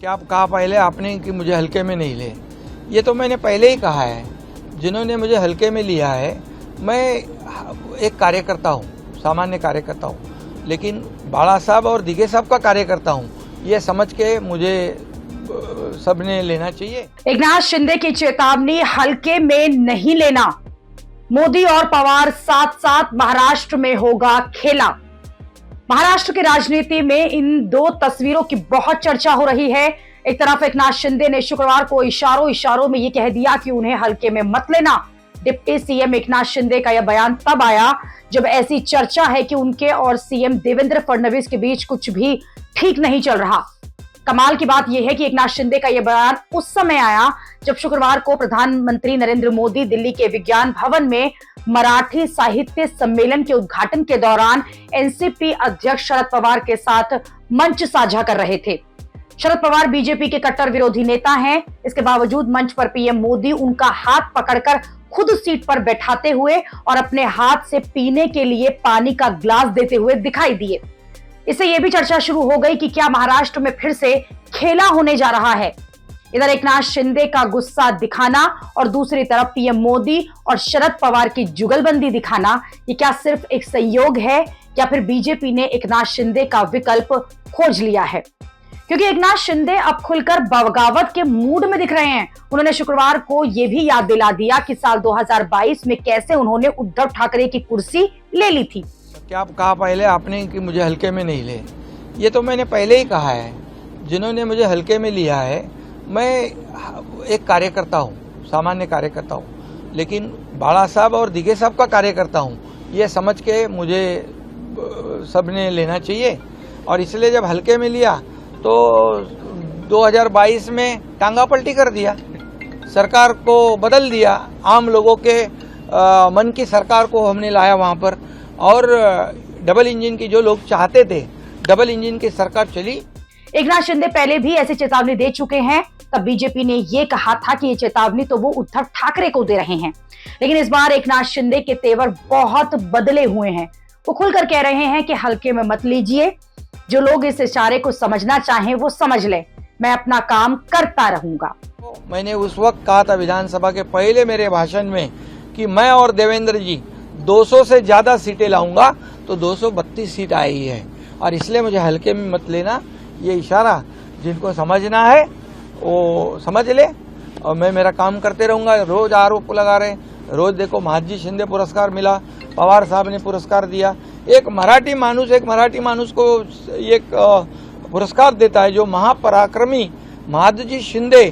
क्या कहा पहले आपने कि मुझे हल्के में नहीं ले, ये तो मैंने पहले ही कहा है। जिन्होंने मुझे हल्के में लिया है, मैं एक कार्यकर्ता हूँ, सामान्य कार्यकर्ता हूँ, लेकिन बाला साहब और दिघे साहब का कार्यकर्ता हूँ, ये समझ के मुझे सबने लेना चाहिए। एकनाथ शिंदे की चेतावनी, हल्के में नहीं लेना। मोदी और पवार साथ साथ महाराष्ट्र में होगा खेला। महाराष्ट्र की राजनीति में इन दो तस्वीरों की बहुत चर्चा हो रही है। एक तरफ एकनाथ शिंदे ने शुक्रवार को इशारों में यह कह दिया कि उन्हें हल्के में मत लेना। डिप्टी सीएम एकनाथ शिंदे का यह बयान तब आया जब ऐसी चर्चा है कि उनके और सीएम देवेंद्र फडणवीस के बीच कुछ भी ठीक नहीं चल रहा। कमाल की बात यह है कि एकनाथ शिंदे का यह बयान उस समय आया जब शुक्रवार को प्रधानमंत्री नरेंद्र मोदी दिल्ली के विज्ञान भवन में मराठी साहित्य सम्मेलन के उद्घाटन के दौरान एनसीपी अध्यक्ष शरद पवार के साथ मंच साझा कर रहे थे। शरद पवार बीजेपी के कट्टर विरोधी नेता हैं। इसके बावजूद मंच पर पीएम मोदी उनका हाथ पकड़कर खुद सीट पर बैठाते हुए और अपने हाथ से पीने के लिए पानी का ग्लास देते हुए दिखाई दिए। इससे यह भी चर्चा शुरू हो गई कि क्या महाराष्ट्र में फिर से खेला होने जा रहा है। इधर एकनाथ शिंदे का गुस्सा दिखाना और दूसरी तरफ पीएम मोदी और शरद पवार की जुगलबंदी दिखाना, ये क्या सिर्फ एक संयोग है या फिर बीजेपी ने एकनाथ शिंदे का विकल्प खोज लिया है? क्योंकि एकनाथ शिंदे अब खुलकर बगावत के मूड में दिख रहे हैं। उन्होंने शुक्रवार को यह भी याद दिला दिया कि साल 2022 में कैसे उन्होंने उद्धव ठाकरे की कुर्सी ले ली थी। क्या कहा पहले आपने कि मुझे हल्के में नहीं ले, ये तो मैंने पहले ही कहा है। जिन्होंने मुझे हल्के में लिया है, मैं एक कार्यकर्ता हूँ, सामान्य कार्यकर्ता हूँ, लेकिन बाला साहब और दिघे साहब का कार्यकर्ता हूँ, ये समझ के मुझे सबने लेना चाहिए। और इसलिए जब हल्के में लिया तो 2022 में टांगा पलटी कर दिया, सरकार को बदल दिया, आम लोगों के मन की सरकार को हमने लाया वहाँ पर, और डबल इंजन की जो लोग चाहते थे, डबल इंजन की सरकार चली। एकनाथ शिंदे पहले भी ऐसी चेतावनी दे चुके हैं। तब बीजेपी ने यह कहा था कि ये चेतावनी तो वो उद्धव ठाकरे को दे रहे हैं, लेकिन इस बार एकनाथ शिंदे के तेवर बहुत बदले हुए हैं। वो खुलकर कह रहे हैं कि हल्के में मत लीजिए, जो लोग इस इशारे को समझना चाहें वो समझ ले, मैं अपना काम करता रहूंगा। मैंने उस वक्त कहा था विधानसभा के पहले मेरे भाषण में कि मैं और देवेंद्र जी 200 से ज्यादा सीटें लाऊंगा, तो 232 सीट आई है। और इसलिए मुझे हल्के में मत लेना, ये इशारा जिनको समझना है वो समझ ले, और मैं मेरा काम करते रहूंगा। रोज आरोप लगा रहे, रोज देखो महाजी शिंदे पुरस्कार मिला, पवार साहब ने पुरस्कार दिया। एक मराठी मानुस को एक पुरस्कार देता है, जो महापराक्रमी महादजी शिंदे,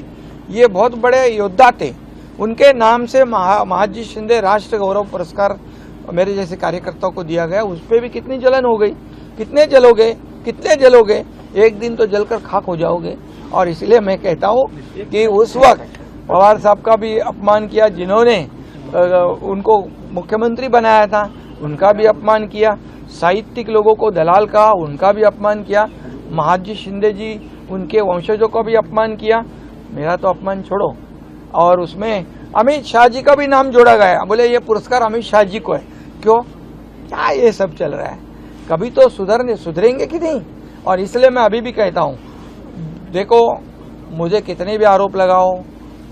ये बहुत बड़े योद्धा थे, उनके नाम से महादजी शिंदे राष्ट्र गौरव पुरस्कार मेरे जैसे कार्यकर्ताओं को दिया गया। उस पर भी कितनी जलन हो गई, कितने जलोगे, एक दिन तो जलकर खाक हो जाओगे। और इसलिए मैं कहता हूँ कि उस वक्त पवार साहब का भी अपमान किया, जिन्होंने उनको मुख्यमंत्री बनाया था, उनका भी अपमान किया। साहित्यिक लोगों को दलाल कहा, उनका भी अपमान किया। महादजी शिंदे जी, उनके वंशजों का भी अपमान किया। मेरा तो अपमान छोड़ो, और उसमें अमित शाह जी का भी नाम जोड़ा गया। बोले ये पुरस्कार अमित शाह जी को है। क्यों? क्या ये सब चल रहा है? कभी तो सुधरेंगे कि नहीं? और इसलिए मैं अभी भी कहता हूँ, देखो मुझे कितने भी आरोप लगाओ,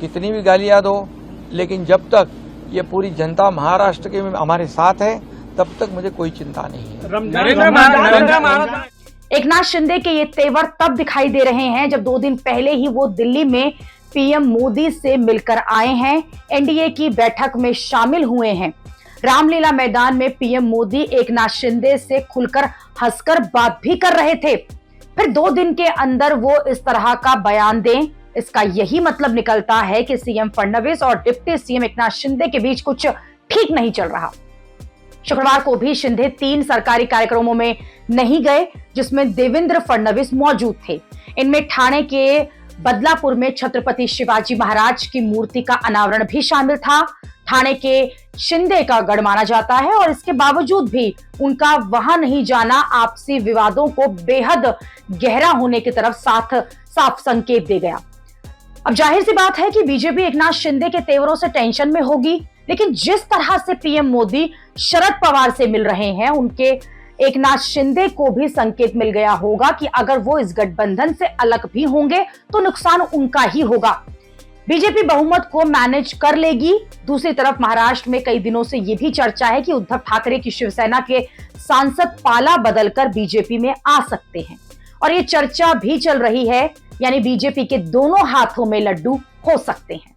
कितनी भी गालियां दो, लेकिन जब तक ये पूरी जनता महाराष्ट्र के हमारे साथ है, तब तक मुझे कोई चिंता नहीं है। एकनाथ शिंदे के ये तेवर तब दिखाई दे रहे हैं जब 2 दिन पहले ही वो दिल्ली में पीएम मोदी से मिलकर आए हैं, एनडीए की बैठक में शामिल हुए हैं। रामलीला मैदान में पीएम मोदी एकनाथ शिंदे से खुलकर हंसकर बात भी कर रहे थे। फिर 2 दिन के अंदर वो इस तरह का बयान दें, इसका यही मतलब निकलता है कि सीएम फडणवीस और डिप्टी सीएम एकनाथ शिंदे के बीच कुछ ठीक नहीं चल रहा। शुक्रवार को भी शिंदे 3 सरकारी कार्यक्रमों में नहीं गए जिसमें देवेंद्र फडणवीस मौजूद थे। इनमें ठाणे के बदलापुर में छत्रपति शिवाजी महाराज की मूर्ति का अनावरण भी शामिल था। ठाणे के शिंदे का गढ़ माना जाता है और इसके बावजूद भी उनका वहां नहीं जाना आपसी विवादों को बेहद गहरा होने की तरफ साफ संकेत दे गया। अब जाहिर सी बात है कि बीजेपी एकनाथ शिंदे के तेवरों से टेंशन में होगी, लेकिन जिस तरह से पीएम मोदी शरद पवार से मिल रहे हैं, उनके एकनाथ शिंदे को भी संकेत मिल गया होगा कि अगर वो इस गठबंधन से अलग भी होंगे तो नुकसान उनका ही होगा। बीजेपी बहुमत को मैनेज कर लेगी। दूसरी तरफ महाराष्ट्र में कई दिनों से यह भी चर्चा है कि उद्धव ठाकरे की शिवसेना के सांसद पाला बदलकर बीजेपी में आ सकते हैं और ये चर्चा भी चल रही है, यानी बीजेपी के दोनों हाथों में लड्डू हो सकते हैं।